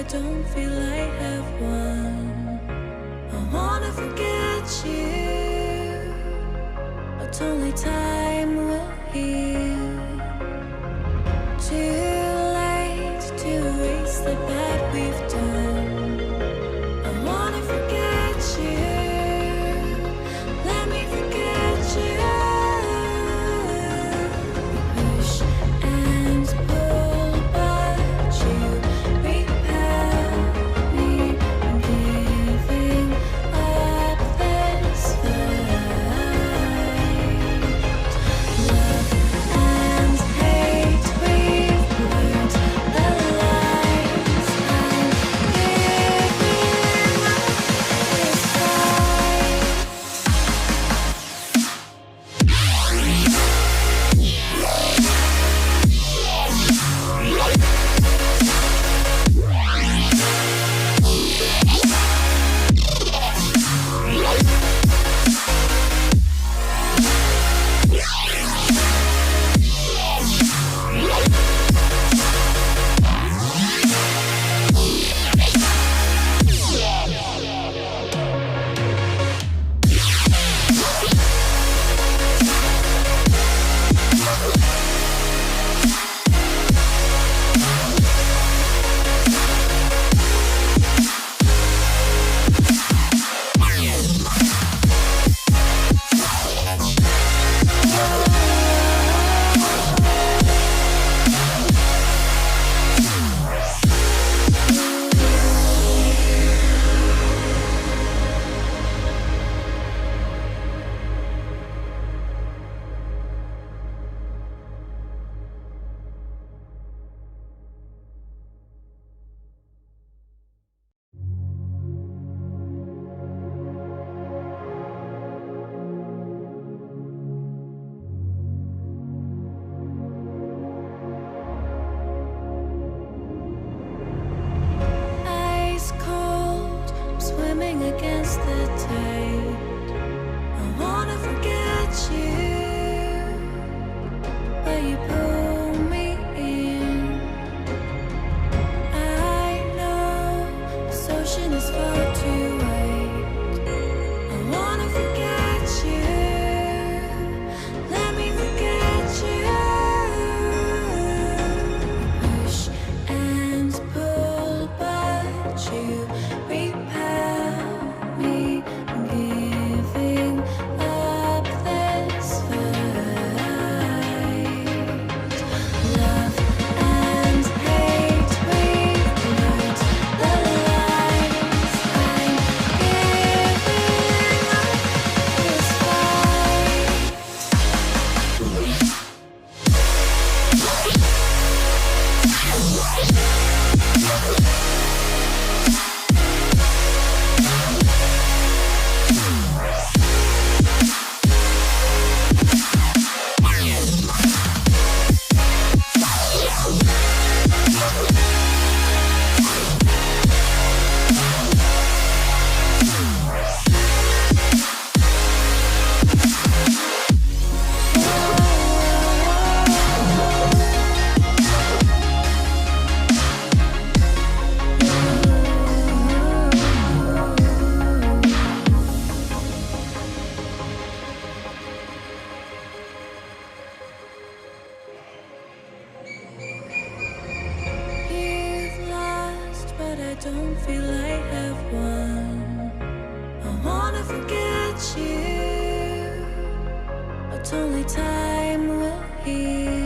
don't feel I have one. I wanna forget you, but only time will heal. Too late to erase the bad we've done. I wanna forget you, let me forget you. Push and pull, but you repel me, giving up this fight. Love and hate, we've blurred the lines. I'm giving up this fight. Ice cold, I'm swimming against the tide. I wanna forget you, but you pull me in. I know this ocean is far too wide. I wanna forget you, let me forget you. Push and pull, but you repel me, giving up this fight. Love and hate, we've blurred the lines. I'm giving up this fight. You've lost, but I don't feel I have won. I wanna forget you, but only time will heal.